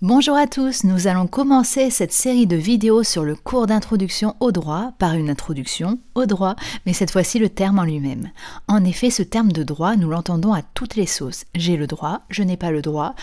Bonjour à tous, nous allons commencer cette série de vidéos sur le cours d'introduction au droit par une introduction au droit, mais cette fois-ci le terme en lui-même. En effet, ce terme de droit, nous l'entendons à toutes les sauces. J'ai le droit, je n'ai pas le droit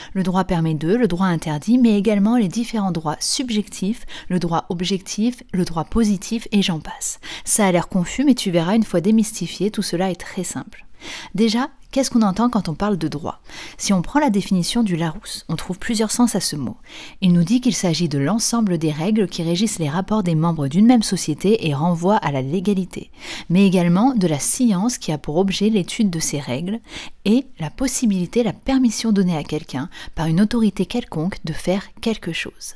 permet de, le droit interdit, mais également les différents droits subjectifs, le droit objectif, le droit positif et j'en passe. Ça a l'air confus, mais tu verras une fois démystifié, tout cela est très simple. Déjà, qu'est-ce qu'on entend quand on parle de droit? Si on prend la définition du Larousse, on trouve plusieurs sens à ce mot. Il nous dit qu'il s'agit de l'ensemble des règles qui régissent les rapports des membres d'une même société et renvoient à la légalité, mais également de la science qui a pour objet l'étude de ces règles et la possibilité, la permission donnée à quelqu'un par une autorité quelconque de faire quelque chose.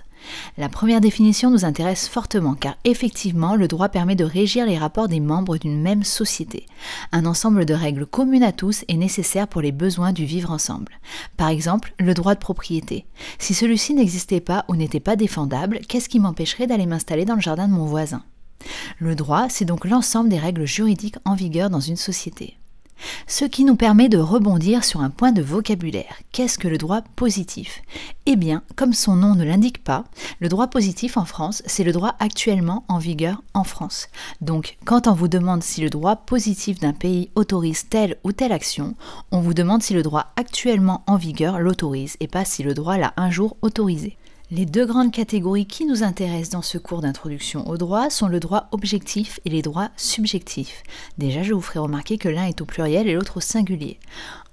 La première définition nous intéresse fortement car effectivement le droit permet de régir les rapports des membres d'une même société. Un ensemble de règles communes à tous est nécessaire pour les besoins du vivre ensemble. Par exemple, le droit de propriété. Si celui-ci n'existait pas ou n'était pas défendable, qu'est-ce qui m'empêcherait d'aller m'installer dans le jardin de mon voisin? Le droit, c'est donc l'ensemble des règles juridiques en vigueur dans une société. Ce qui nous permet de rebondir sur un point de vocabulaire. Qu'est-ce que le droit positif? Eh bien, comme son nom ne l'indique pas, le droit positif en France, c'est le droit actuellement en vigueur en France. Donc, quand on vous demande si le droit positif d'un pays autorise telle ou telle action, on vous demande si le droit actuellement en vigueur l'autorise et pas si le droit l'a un jour autorisé. Les deux grandes catégories qui nous intéressent dans ce cours d'introduction au droit sont le droit objectif et les droits subjectifs. Déjà, je vous ferai remarquer que l'un est au pluriel et l'autre au singulier.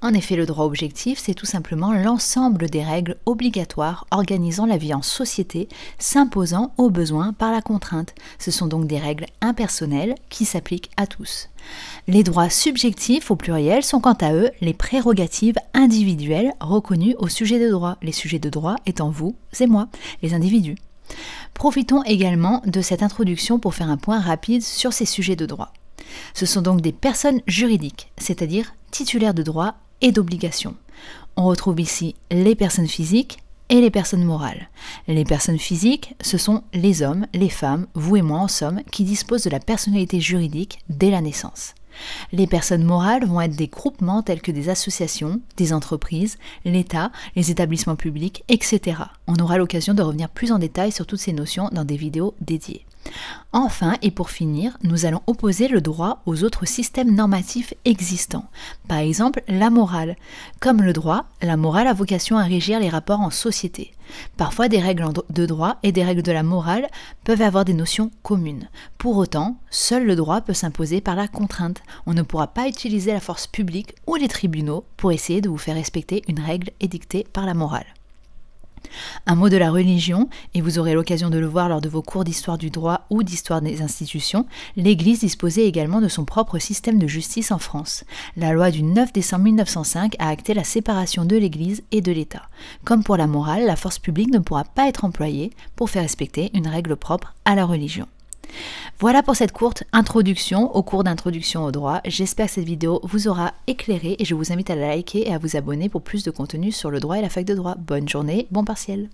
En effet, le droit objectif, c'est tout simplement l'ensemble des règles obligatoires organisant la vie en société, s'imposant aux besoins par la contrainte. Ce sont donc des règles impersonnelles qui s'appliquent à tous. Les droits subjectifs au pluriel sont quant à eux les prérogatives individuelles reconnues aux sujets de droit, les sujets de droit étant vous et moi, les individus. Profitons également de cette introduction pour faire un point rapide sur ces sujets de droit. Ce sont donc des personnes juridiques, c'est-à-dire titulaires de droits et d'obligations. On retrouve ici les personnes physiques et les personnes morales. Les personnes physiques, ce sont les hommes, les femmes, vous et moi en somme, qui disposent de la personnalité juridique dès la naissance. Les personnes morales vont être des groupements tels que des associations, des entreprises, l'État, les établissements publics, etc. On aura l'occasion de revenir plus en détail sur toutes ces notions dans des vidéos dédiées. Enfin, et pour finir, nous allons opposer le droit aux autres systèmes normatifs existants. Par exemple, la morale. Comme le droit, la morale a vocation à régir les rapports en société. Parfois, des règles de droit et des règles de la morale peuvent avoir des notions communes. Pour autant, seul le droit peut s'imposer par la contrainte. On ne pourra pas utiliser la force publique ou les tribunaux pour essayer de vous faire respecter une règle édictée par la morale. Un mot de la religion, et vous aurez l'occasion de le voir lors de vos cours d'histoire du droit ou d'histoire des institutions, l'Église disposait également de son propre système de justice en France. La loi du 9 décembre 1905 a acté la séparation de l'Église et de l'État. Comme pour la morale, la force publique ne pourra pas être employée pour faire respecter une règle propre à la religion. Voilà pour cette courte introduction au cours d'introduction au droit. J'espère que cette vidéo vous aura éclairé et je vous invite à la liker et à vous abonner pour plus de contenu sur le droit et la fac de droit. Bonne journée, bon partiel.